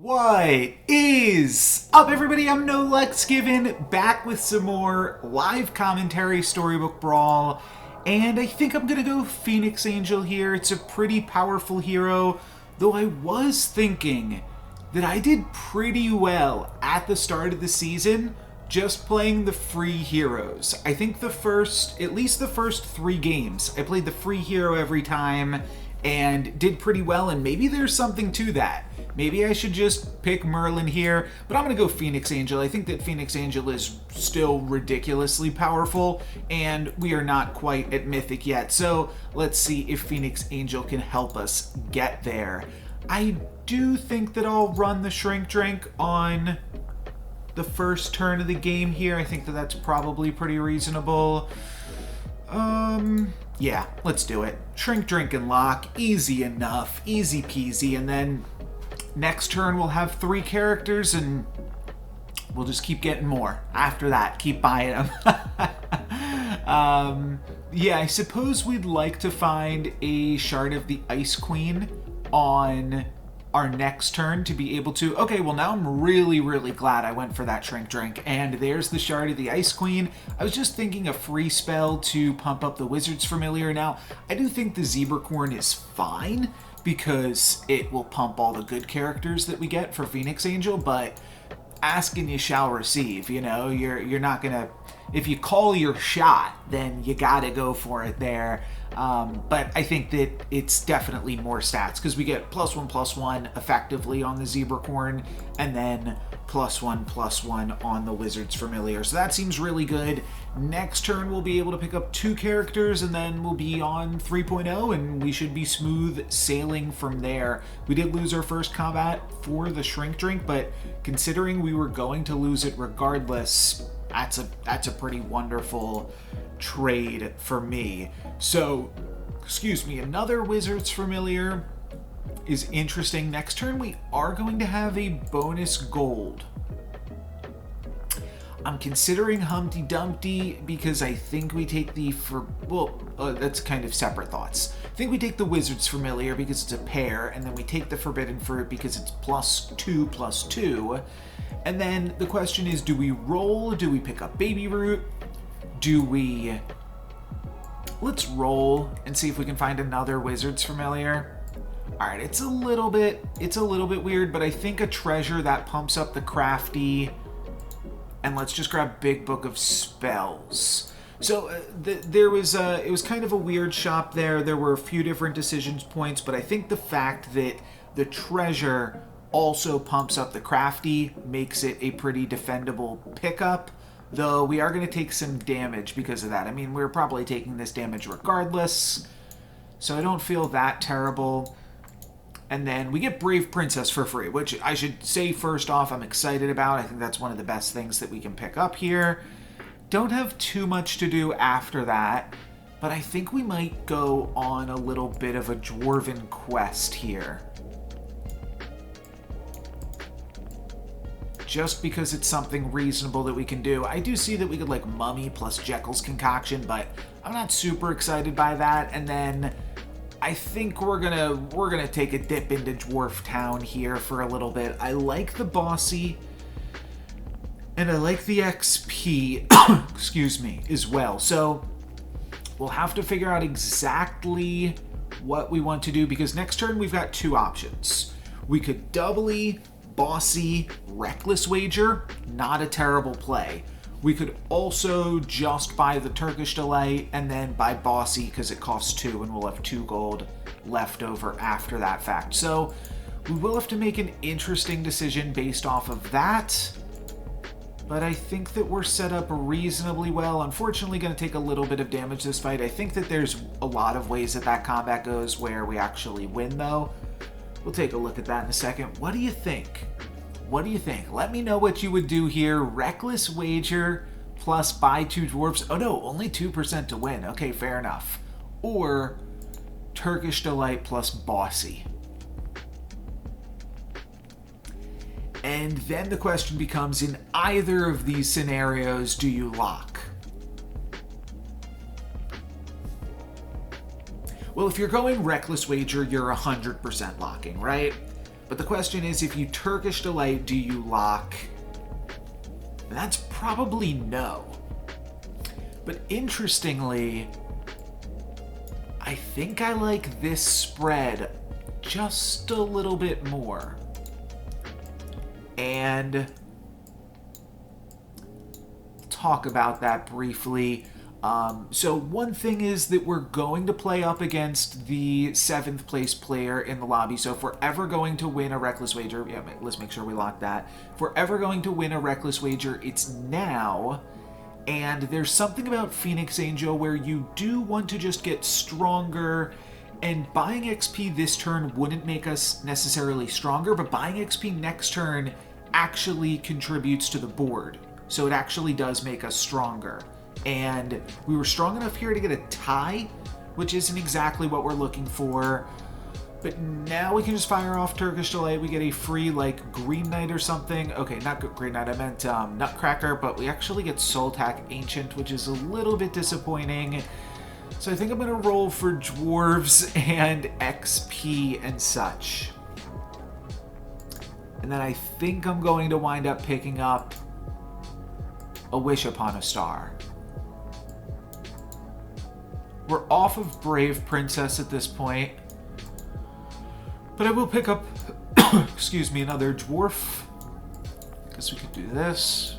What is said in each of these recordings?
What is up, everybody? I'm No Lex Given, back with some more live commentary Storybook Brawl, and I think I'm gonna go Phoenix Angel here. It's a pretty powerful hero, though I was thinking that I did pretty well at the start of the season just playing the free heroes. I think at least the first 3 games, I played the free hero every time and did pretty well, and maybe there's something to that. Maybe I should just pick Merlin here, but I'm going to go Phoenix Angel. I think that Phoenix Angel is still ridiculously powerful, and we are not quite at Mythic yet, so let's see if Phoenix Angel can help us get there. I do think that I'll run the Shrink Drink on the first turn of the game here. I think that that's probably pretty reasonable. Yeah, let's do it. Shrink, Drink, and Lock. Easy enough. Easy peasy. And then next turn we'll have 3 characters and we'll just keep getting more. After that, keep buying them. Yeah, I suppose we'd like to find a Shard of the Ice Queen on our next turn to be able to... Okay, well now I'm really glad I went for that Shrink Drink. And there's the Shard of the Ice Queen. I was just thinking a free spell to pump up the Wizard's Familiar. Now, I do think the Zebracorn is fine because it will pump all the good characters that we get for Phoenix Angel, but ask and you shall receive, you know? You're not gonna... If you call your shot, then you gotta go for it there. But I think that it's definitely more stats because we get +1/+1 effectively on the Zebracorn and then +1/+1 on the Wizard's Familiar. So that seems really good. Next turn we'll be able to pick up 2 characters and then we'll be on 3.0 and we should be smooth sailing from there. We did lose our first combat for the Shrink Drink, but considering we were going to lose it regardless, that's a pretty wonderful trade for me. So, excuse me, another Wizard's Familiar is interesting. Next turn we are going to have a bonus gold. I'm considering Humpty Dumpty because I think we take that's kind of separate thoughts. I think we take the Wizard's Familiar because it's a pair, and then we take the Forbidden Fruit because it's +2/+2. And then the question is, do we roll? Do we pick up Baby Root? Let's roll and see if we can find another Wizard's Familiar. Alright, it's a little bit weird, but I think a treasure that pumps up the crafty. And let's just grab Big Book of Spells. So it was kind of a weird shop there. There were a few different decisions points, but I think the fact that the treasure also pumps up the crafty makes it a pretty defendable pickup, though we are going to take some damage because of that. I mean, we're probably taking this damage regardless, so I don't feel that terrible. And then we get Brave Princess for free, which I should say first off I'm excited about. I think that's one of the best things that we can pick up here. Don't have too much to do after that, but I think we might go on a little bit of a Dwarven quest here. Just because it's something reasonable that we can do. I do see that we could like Mummy plus Jekyll's Concoction, but I'm not super excited by that. And then I think we're gonna take a dip into Dwarf Town here for a little bit. I like the Bossy, and I like the XP, excuse me, as well. So we'll have to figure out exactly what we want to do because next turn we've got 2 options. We could doubly Bossy Reckless Wager, not a terrible play. We could also just buy the Turkish Delight and then buy Bossy because it costs 2 and we'll have 2 gold left over after that fact. So we will have to make an interesting decision based off of that. But I think that we're set up reasonably well. Unfortunately, going to take a little bit of damage this fight. I think that there's a lot of ways that combat goes where we actually win, though. We'll take a look at that in a second. What do you think? What do you think? Let me know what you would do here. Reckless Wager plus buy 2 dwarfs. Oh no, only 2% to win. Okay, fair enough. Or Turkish Delight plus Bossy. And then the question becomes, in either of these scenarios, do you lock? Well, if you're going Reckless Wager, you're 100% locking, right? But the question is, if you Turkish Delight, do you lock? And that's probably no. But interestingly, I think I like this spread just a little bit more. And talk about that briefly. So one thing is that we're going to play up against the 7th place player in the lobby. So if we're ever going to win a Reckless Wager, yeah, let's make sure we lock that. If we're ever going to win a Reckless Wager, it's now. And there's something about Phoenix Angel where you do want to just get stronger, and buying XP this turn wouldn't make us necessarily stronger, but buying XP next turn actually contributes to the board. So it actually does make us stronger. And we were strong enough here to get a tie, which isn't exactly what we're looking for. But now we can just fire off Turkish Delight. We get a free, like, Green Knight or something. Okay, not Green Knight, I meant Nutcracker, but we actually get Soul Tack Ancient, which is a little bit disappointing. So I think I'm going to roll for Dwarves and XP and such. And then I think I'm going to wind up picking up a Wish Upon a Star. We're off of Brave Princess at this point. But I will pick up, excuse me, another Dwarf. Guess we could do this.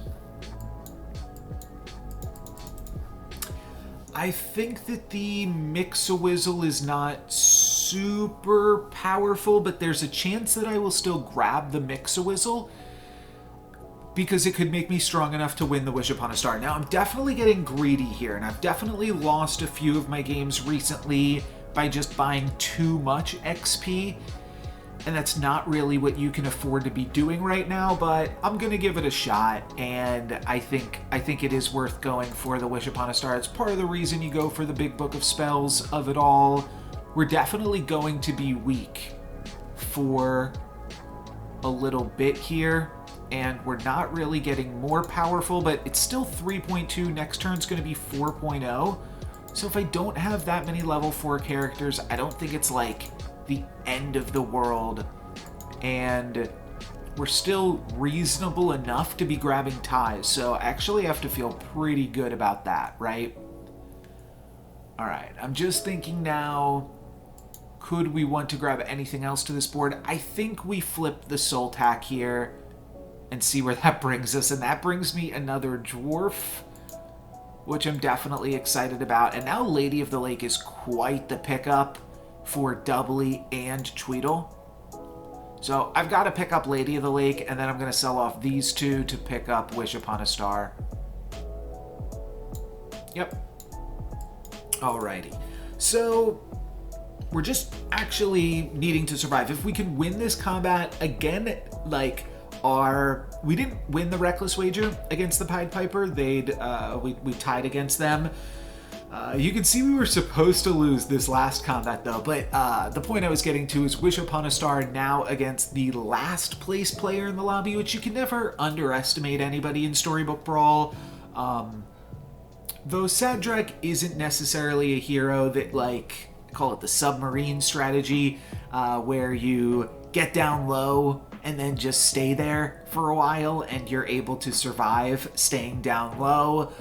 I think that the Mix-a-Wizzle is not super powerful, but there's a chance that I will still grab the Mix-a-Wizzle because it could make me strong enough to win the Wish Upon a Star. Now, I'm definitely getting greedy here, and I've definitely lost a few of my games recently by just buying too much XP, and that's not really what you can afford to be doing right now, but I'm going to give it a shot, and I think it is worth going for the Wish Upon a Star. It's part of the reason you go for the Big Book of Spells of it all. We're definitely going to be weak for a little bit here, and we're not really getting more powerful, but it's still 3.2. Next turn's going to be 4.0. So if I don't have that many level 4 characters, I don't think it's like the end of the world. And we're still reasonable enough to be grabbing ties. So I actually have to feel pretty good about that, right? All right, I'm just thinking now, could we want to grab anything else to this board? I think we flip the Soul Tack here and see where that brings us. And that brings me another Dwarf, which I'm definitely excited about. And now Lady of the Lake is quite the pickup for Doubly and Tweedle. So I've got to pick up Lady of the Lake, and then I'm going to sell off these two to pick up Wish Upon a Star. Yep. Alrighty. So we're just actually needing to survive. If we can win this combat, again, like, we didn't win the Reckless Wager against the Pied Piper. We tied against them. You can see we were supposed to lose this last combat though, but the point I was getting to is Wish Upon a Star now against the last place player in the lobby, which you can never underestimate anybody in Storybook Brawl. Though Sadrek isn't necessarily a hero that, like, call it the submarine strategy, where you get down low and then just stay there for a while and you're able to survive staying down low,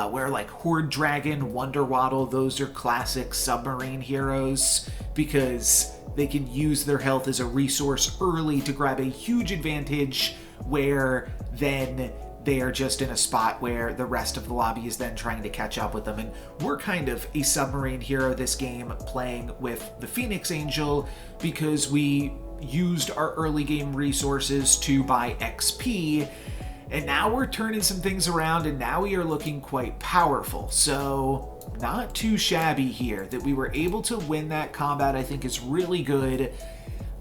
where like Horde Dragon, Wonder Waddle, those are classic submarine heroes because they can use their health as a resource early to grab a huge advantage, where then they are just in a spot where the rest of the lobby is then trying to catch up with them. And we're kind of a submarine hero this game, playing with the Phoenix Angel, because we used our early game resources to buy XP, and now we're turning some things around, and now we are looking quite powerful. So not too shabby here. That we were able to win that combat, I think, is really good.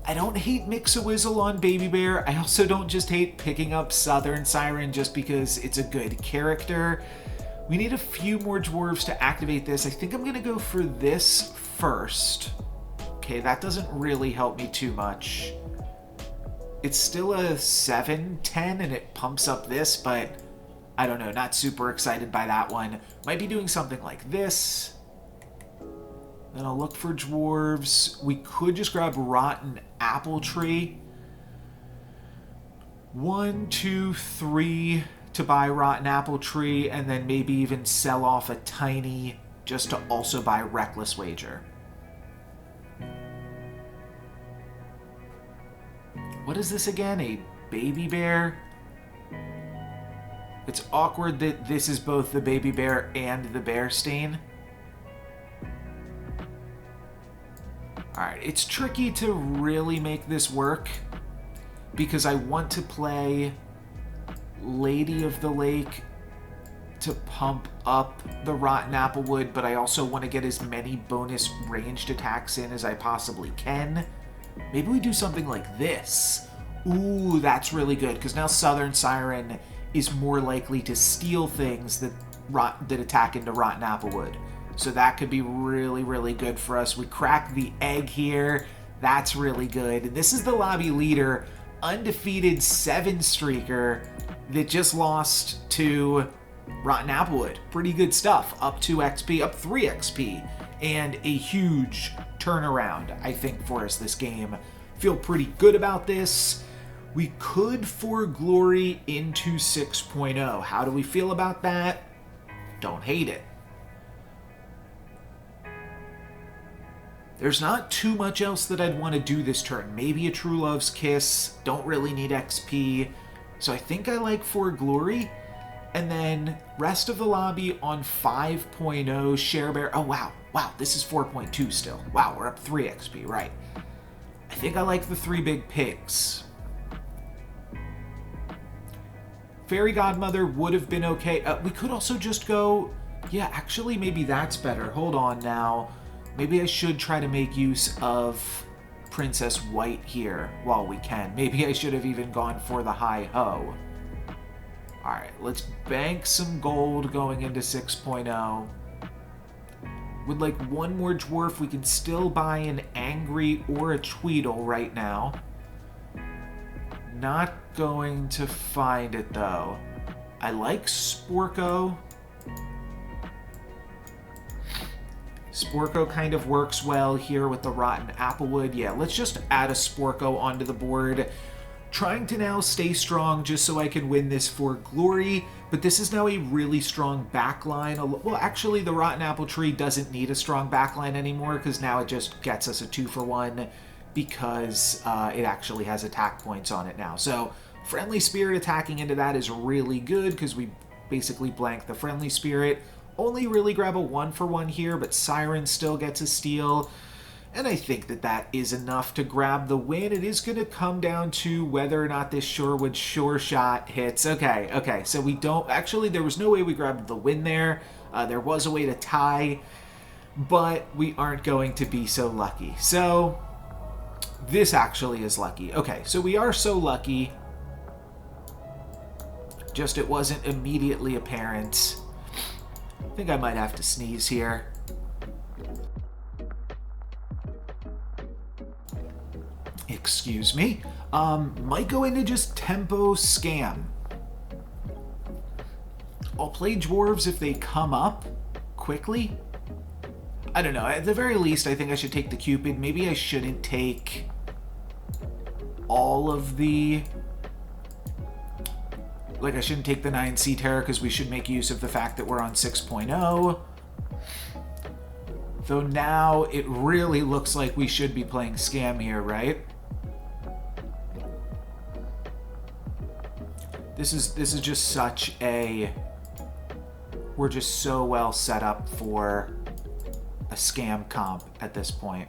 I don't hate Mix-a-Wizzle on Baby Bear. I also don't just hate picking up Southern Siren just because it's a good character. We need a few more dwarves to activate this. I think I'm going to go for this first. Okay, that doesn't really help me too much. It's still a 7-10 and it pumps up this, but I don't know, not super excited by that one. Might be doing something like this. Then I'll look for dwarves. We could just grab Rotten Apple Tree. 1, 2, 3 to buy Rotten Apple Tree, and then maybe even sell off a tiny just to also buy Reckless Wager. What is this again? A baby bear? It's awkward that this is both the baby bear and the bear stain. Alright, it's tricky to really make this work because I want to play Lady of the Lake to pump up the Rotten Applewood, but I also want to get as many bonus ranged attacks in as I possibly can. Maybe we do something like this. Ooh, that's really good, because now Southern Siren is more likely to steal things that attack into Rotten Applewood. So that could be really, really good for us. We crack the egg here. That's really good. This is the lobby leader, undefeated 7-streaker that just lost to Rotten Applewood. Pretty good stuff. Up 2 XP, up 3 XP, and a huge turnaround, I think, for us this game. Feel pretty good about this. We could for glory into 6.0. How do we feel about that? Don't hate it. There's not too much else that I'd want to do this turn. Maybe a True Love's Kiss. Don't really need XP. So I think I like For Glory. And then rest of the lobby on 5.0 Share Bear. Oh, wow. Wow, this is 4.2 still. Wow, we're up 3 XP, right. I think I like the 3 Big Pigs. Fairy Godmother would have been okay. We could also just go... Yeah, actually, maybe that's better. Hold on now. Maybe I should try to make use of Princess White here while we can. Maybe I should have even gone for the Hi-Ho. Alright, let's bank some gold going into 6.0. With like one more dwarf, we can still buy an Angry or a Tweedle right now. Not going to find it though. I like Sporko. Sporko kind of works well here with the Rotten Applewood. Yeah, let's just add a Sporko onto the board. Trying to now stay strong just so I can win this for glory, but this is now a really strong backline. Well, actually, the Rotten Apple Tree doesn't need a strong backline anymore because now it just gets us a 2-for-1 because it actually has attack points on it now. So Friendly Spirit attacking into that is really good because we basically blank the Friendly Spirit. Only really grab a 1-for-1 here, but Siren still gets a steal. And I think that that is enough to grab the win. It is going to come down to whether or not this Shorewood Sure Shot hits. Okay, so we don't... Actually, there was no way we grabbed the win there. There was a way to tie, but we aren't going to be so lucky. So, this actually is lucky. Okay, so we are so lucky. Just it wasn't immediately apparent. I think I might have to sneeze here. Excuse me. Might go into just Tempo Scam. I'll play Dwarves if they come up quickly. I don't know. At the very least, I think I should take the Cupid. Maybe I shouldn't take all of the... Like, I shouldn't take the 9 Sea Terror because we should make use of the fact that we're on 6.0. Though now it really looks like we should be playing Scam here, right? This is just such a... We're just so well set up for a Scam comp at this point.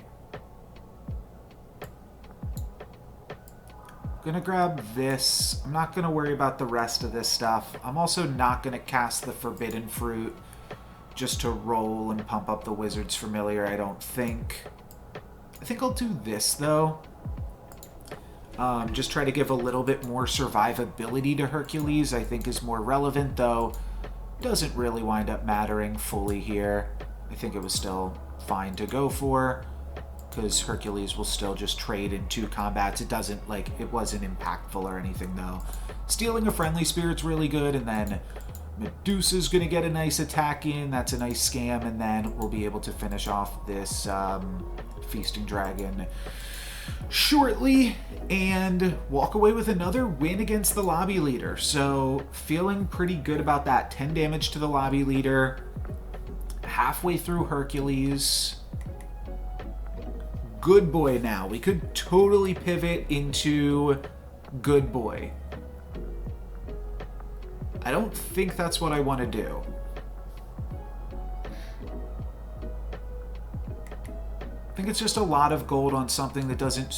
Gonna grab this. I'm not gonna worry about the rest of this stuff. I'm also not gonna cast the Forbidden Fruit just to roll and pump up the Wizard's Familiar, I don't think. I think I'll do this, though. Just try to give a little bit more survivability to Hercules, I think is more relevant, though. Doesn't really wind up mattering fully here. I think it was still fine to go for, because Hercules will still just trade in 2 combats. It doesn't, like, it wasn't impactful or anything, though. Stealing a Friendly Spirit's really good, and then Medusa's gonna get a nice attack in. That's a nice scam, and then we'll be able to finish off this Feasting Dragon. shortly and walk away with another win against the lobby leader. So feeling pretty good about that. 10 damage to the lobby leader. Halfway through Hercules. Good boy now. We could totally pivot into good boy. I don't think that's what I want to do. I think it's just a lot of gold on something that doesn't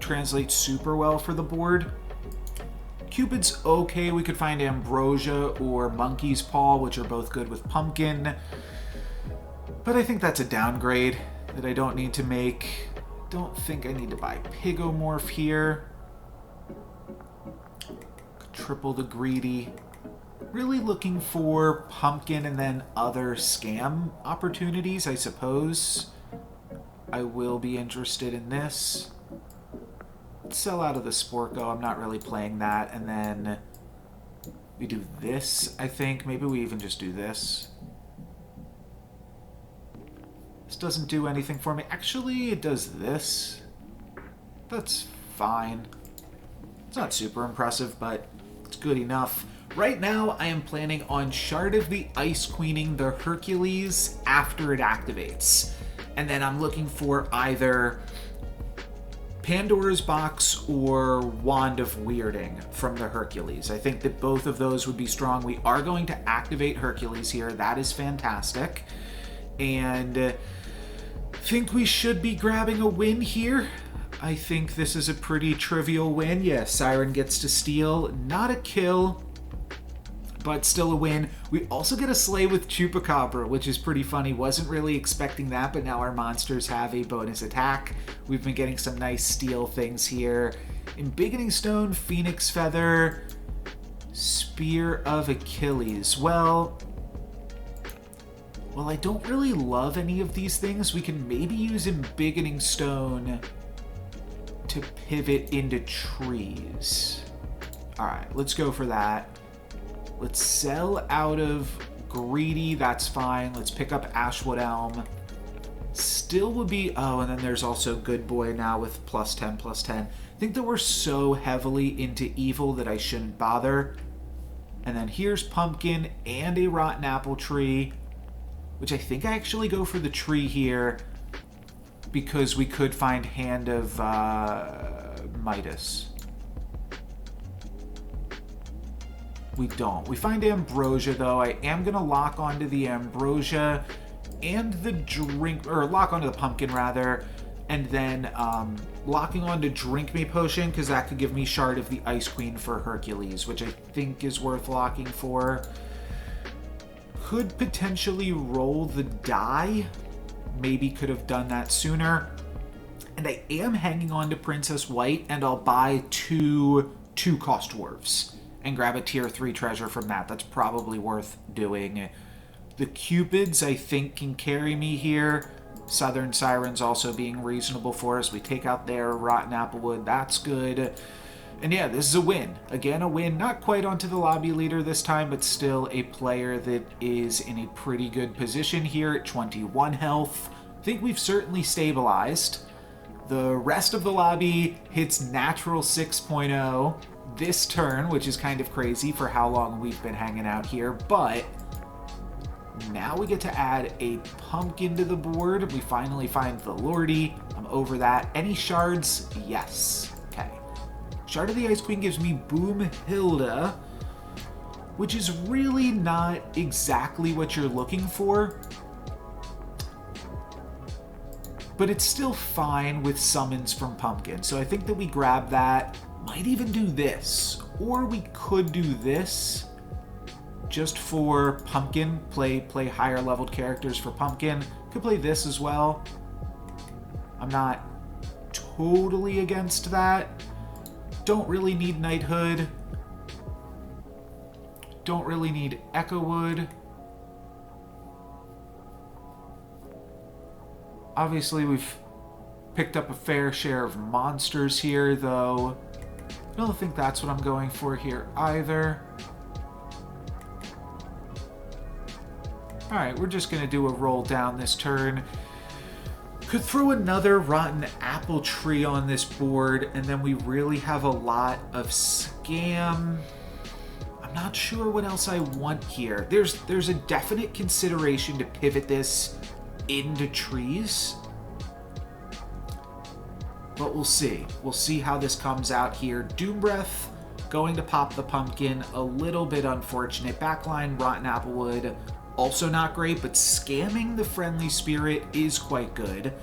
translate super well for the board. Cupid's okay. We could find Ambrosia or Monkey's Paw, which are both good with Pumpkin. But I think that's a downgrade that I don't need to make. Don't think I need to buy Pigomorph here. Triple the Greedy. Really looking for Pumpkin and then other scam opportunities, I suppose. I will be interested in this. Let's sell out of the Sporko. I'm not really playing that. And then we do this, I think. Maybe we even just do this. This doesn't do anything for me. Actually, it does this. That's fine. It's not super impressive, but it's good enough. Right now, I am planning on Shard of the Ice Queening the Hercules after it activates. And then I'm looking for either Pandora's Box or Wand of Weirding from the Hercules. I think that both of those would be strong. We are going to activate Hercules here. That is fantastic. And think we should be grabbing a win here. I think this is a pretty trivial win. Yeah, Siren gets to steal. Not a kill, but still a win. We also get a slay with Chupacabra, which is pretty funny. Wasn't really expecting that, but now our monsters have a bonus attack. We've been getting some nice steal things here. Embiggening Stone, Phoenix Feather, Spear of Achilles. Well, I don't really love any of these things. We can maybe use Embiggening Stone to pivot into trees. All right, let's go for that. Let's sell out of Greedy. That's fine. Let's pick up Ashwood Elm. Still would be... Oh, and then there's also Good Boy now with +10, +10. I think that we're so heavily into evil that I shouldn't bother. And then here's Pumpkin and a Rotten Apple Tree, which I think I actually go for the tree here because we could find Hand of Midas. We don't. We find Ambrosia, though. I am going to lock onto the Ambrosia and the drink, or lock onto the Pumpkin, rather, and then locking onto Drink Me Potion, because that could give me Shard of the Ice Queen for Hercules, which I think is worth locking for. Could potentially roll the die. Maybe could have done that sooner. And I am hanging on to Princess White, and I'll buy two cost dwarves and grab a tier 3 treasure from that. That's probably worth doing. The Cupids, I think, can carry me here. Southern Sirens also being reasonable for us. We take out their Rotten Applewood. That's good. And yeah, this is a win. Again, a win. Not quite onto the lobby leader this time, but still a player that is in a pretty good position here at 21 health. I think we've certainly stabilized. The rest of the lobby hits natural 6.0 this turn, which is kind of crazy for how long we've been hanging out here, but now we get to add a Pumpkin to the board. We finally find the Lordy. I'm over that. Any shards? Yes. Okay. Shard of the Ice Queen gives me Boom Hilda, which is really not exactly what you're looking for, but it's still fine with summons from Pumpkin. So I think that we grab that. Might even do this, or we could do this just for Pumpkin. Play higher leveled characters for Pumpkin. Could play this as well. I'm not totally against that. Don't really need Knighthood. Don't really need Echowood. Obviously, we've picked up a fair share of monsters here, though. I don't think that's what I'm going for here either. Alright, we're just going to do a roll down this turn. Could throw another rotten apple tree on this board, and then we really have a lot of scam. I'm not sure what else I want here. There's a definite consideration to pivot this into trees. But we'll see. We'll see how this comes out here. Doom Breath going to pop the pumpkin. A little bit unfortunate. Backline, Rotten Applewood. Also not great, but scamming the Friendly Spirit is quite good.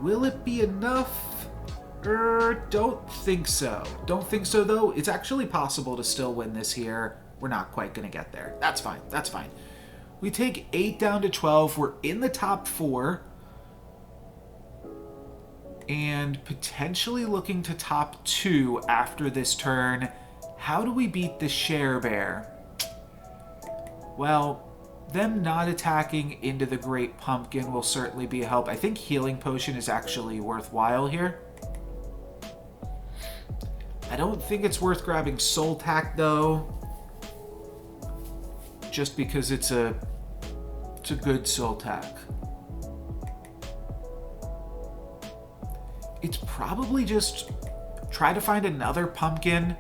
Will it be enough? Don't think so. Don't think so, though. It's actually possible to still win this here. We're not quite going to get there. That's fine. That's fine. We take 8 down to 12. We're in the top 4. And potentially looking to top 2 after this turn. How do we beat the Share Bear? Well, them not attacking into the Great Pumpkin will certainly be a help. I think Healing Potion is actually worthwhile here. I don't think it's worth grabbing Soul Tack, though. Just because it's a good Soul Tack. It's probably just try to find another pumpkin.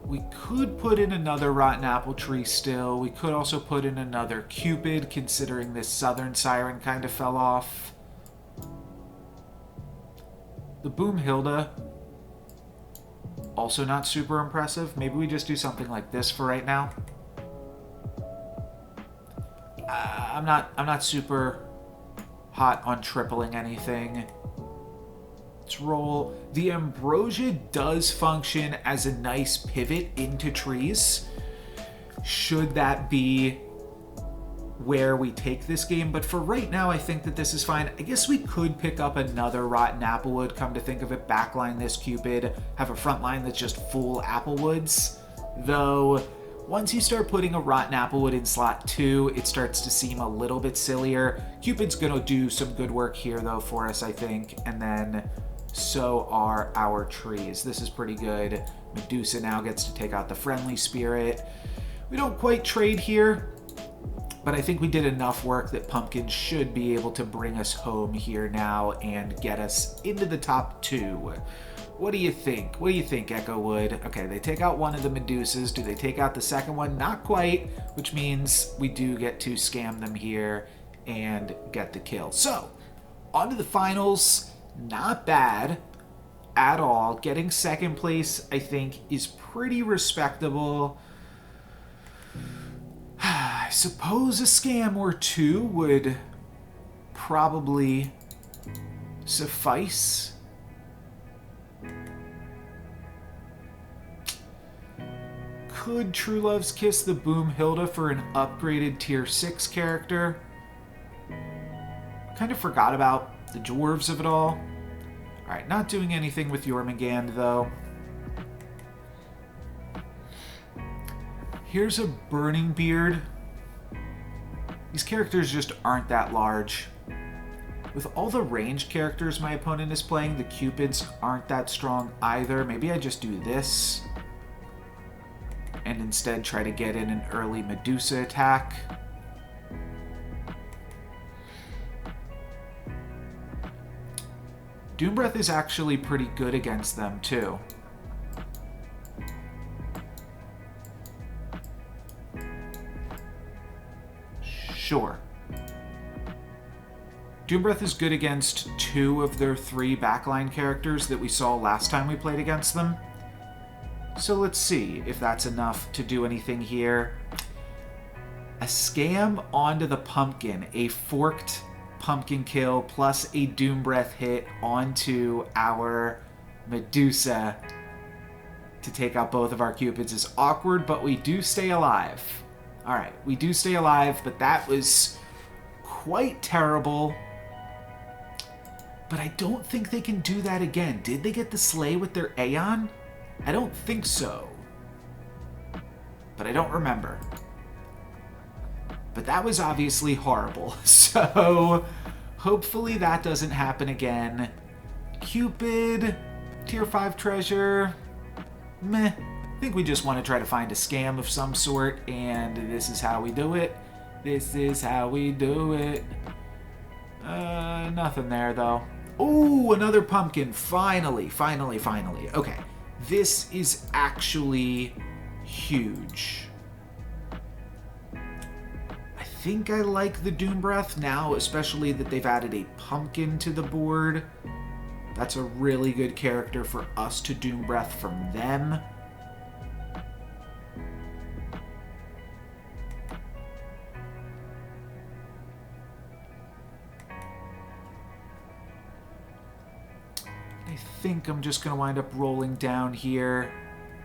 We could put in another Rotten Apple Tree still. We could also put in another Cupid, considering this Southern Siren kind of fell off. The Boom Hilda, also not super impressive. Maybe we just do something like this for right now. I'm not super hot on tripling anything. Let's roll. The Ambrosia does function as a nice pivot into trees. Should that be where we take this game? But for right now, I think that this is fine. I guess we could pick up another Rotten Applewood, come to think of it, backline this Cupid, have a front line that's just full Applewoods. Though, once you start putting a Rotten Applewood in slot 2, it starts to seem a little bit sillier. Cupid's gonna do some good work here, though, for us, I think. And then so are our trees. This is pretty good. Medusa now gets to take out the Friendly Spirit. We don't quite trade here, but I think we did enough work that Pumpkin should be able to bring us home here now and get us into the top 2. What do you think? What do you think, Echowood? Okay, they take out one of the Medusas. Do they take out the second one? Not quite, which means we do get to scam them here and get the kill. So, on to the finals. Not bad at all. Getting second place, I think, is pretty respectable. I suppose a scam or 2 would probably suffice. Could True Love's Kiss the Boom Hilda for an upgraded tier 6 character? Kind of forgot about the dwarves of it all. Alright, not doing anything with Jormungand, though. Here's a Burning Beard. These characters just aren't that large. With all the ranged characters my opponent is playing, the Cupids aren't that strong either. Maybe I just do this and instead try to get in an early Medusa attack. Doom Breath is actually pretty good against them, too. Sure. Doom Breath is good against 2 of their 3 backline characters that we saw last time we played against them. So let's see if that's enough to do anything here. A scam onto the pumpkin, a forked pumpkin kill plus a Doom Breath hit onto our Medusa to take out both of our Cupids is awkward, but we do stay alive. Alright, we do stay alive, but that was quite terrible. But I don't think they can do that again. Did they get the Slay with their Aeon? I don't think so. But I don't remember. But that was obviously horrible. So hopefully that doesn't happen again. Cupid, tier 5 treasure. Meh. I think we just want to try to find a scam of some sort, and this is how we do it. This is how we do it. Nothing there, though. Oh, another pumpkin. Finally. Okay. This is actually huge. I think I like the Doom Breath now, especially that they've added a pumpkin to the board. That's a really good character for us to Doom Breath from them. I think I'm just going to wind up rolling down here.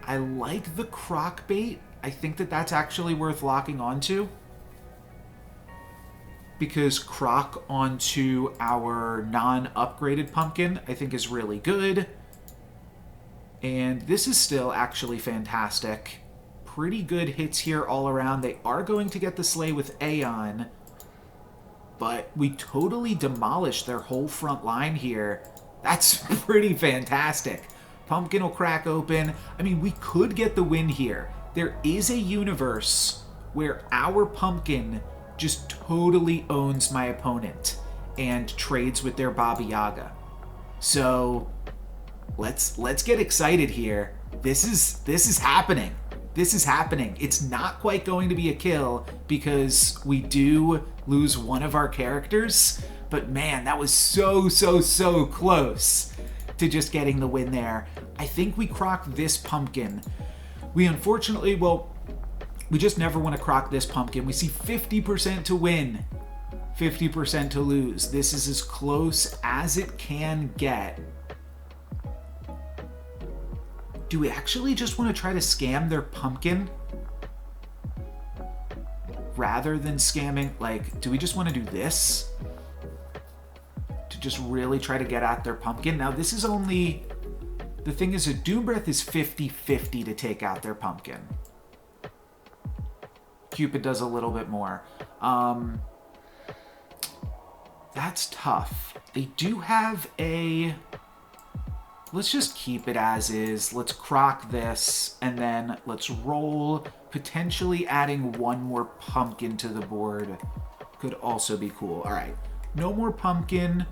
I like the croc bait. I think that that's actually worth locking onto, because croc onto our non-upgraded pumpkin I think is really good. And this is still actually fantastic. Pretty good hits here all around. They are going to get the sleigh with Aeon, but we totally demolished their whole front line here. That's pretty fantastic. Pumpkin will crack open. I mean, we could get the win here. There is a universe where our pumpkin just totally owns my opponent and trades with their Baba Yaga. So let's get excited here. This is happening. This is happening. It's not quite going to be a kill because we do lose one of our characters, but man, that was so close to just getting the win there. I think we croc this pumpkin. We unfortunately, well, we just never want to croc this pumpkin. We see 50% to win, 50% to lose. This is as close as it can get. Do we actually just want to try to scam their pumpkin rather than scamming? Like, do we just want to do this to just really try to get at their pumpkin? Now, this is only... The thing is, a Doom Breath is 50-50 to take out their pumpkin. Cupid does a little bit more. That's tough. They do have a... Let's just keep it as is. Let's croc this, and then let's roll. Potentially adding one more pumpkin to the board could also be cool. All right, no more pumpkin.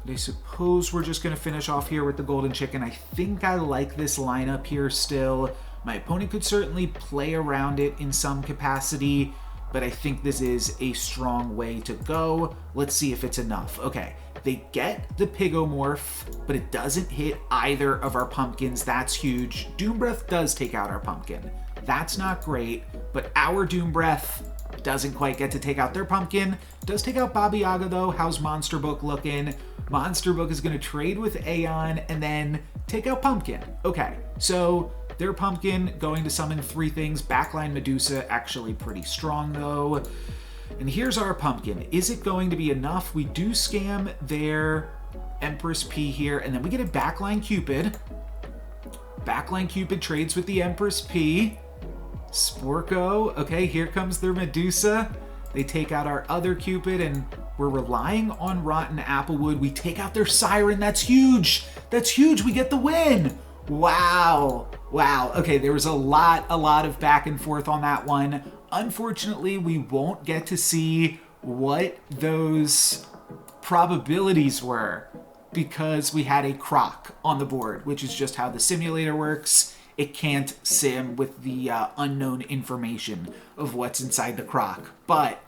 I suppose we're just going to finish off here with the golden chicken. I think I like this lineup here still. My opponent could certainly play around it in some capacity, but I think this is a strong way to go. Let's see if it's enough. Okay, they get the Pigomorph, but it doesn't hit either of our pumpkins. That's huge. Doom Breath does take out our pumpkin. That's not great, but our Doom Breath doesn't quite get to take out their pumpkin. Does take out Baba Yaga though. How's Monster Book looking? Monster Book is going to trade with Aeon and then take out Pumpkin. Okay, so their Pumpkin going to summon 3 things. Backline Medusa, actually pretty strong though. And here's our Pumpkin. Is it going to be enough? We do scam their Empress P here, and then we get a Backline Cupid. Backline Cupid trades with the Empress P. Sporko, okay, here comes their Medusa. They take out our other Cupid, and we're relying on Rotten Applewood. We take out their Siren. That's huge. That's huge. We get the win. Wow. Wow. Okay, there was a lot of back and forth on that one. Unfortunately, we won't get to see what those probabilities were because we had a croc on the board, which is just how the simulator works. It can't sim with the unknown information of what's inside the croc. But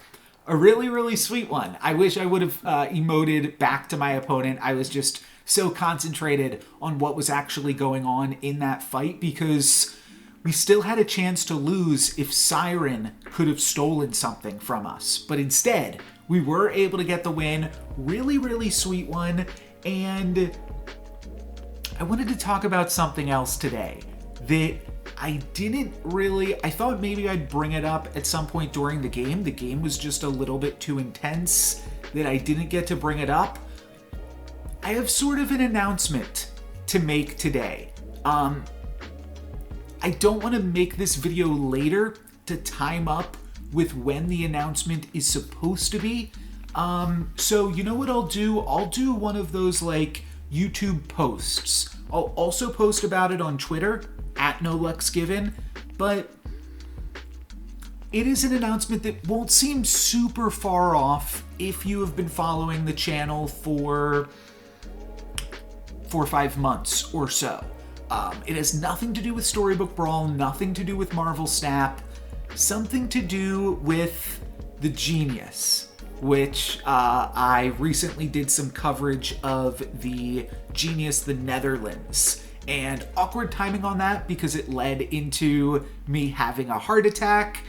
a really sweet one. I wish I would have emoted back to my opponent. I was just so concentrated on what was actually going on in that fight because we still had a chance to lose if Siren could have stolen something from us. But instead, we were able to get the win. Really sweet one. And I wanted to talk about something else today that I thought maybe I'd bring it up at some point during the game. The game was just a little bit too intense that I didn't get to bring it up. I have sort of an announcement to make today. I don't want to make this video later to time up with when the announcement is supposed to be. So you know what I'll do? I'll do one of those like YouTube posts. I'll also post about it on Twitter @NoLucksGiven, but it is an announcement that won't seem super far off if you have been following the channel for 4 or 5 months or so. It has nothing to do with Storybook Brawl, nothing to do with Marvel Snap, something to do with the Genius, which I recently did some coverage of the Genius, the Netherlands, and awkward timing on that because it led into me having a heart attack.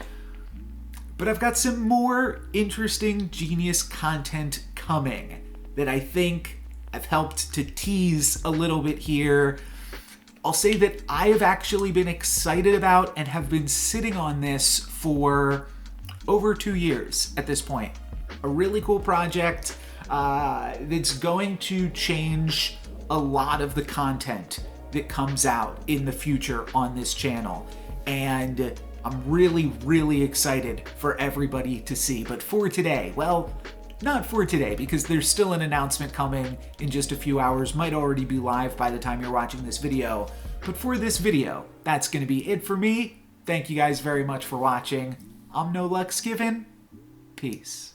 But I've got some more interesting Genius content coming that I think I've helped to tease a little bit here. I'll say that I have actually been excited about and have been sitting on this for over 2 years at this point. A really cool project that's going to change a lot of the content that comes out in the future on this channel. And I'm really, really excited for everybody to see. But for today, well, not for today, because there's still an announcement coming in just a few hours, might already be live by the time you're watching this video. But for this video, that's going to be it for me. Thank you guys very much for watching. I'm No Lux Given. Peace.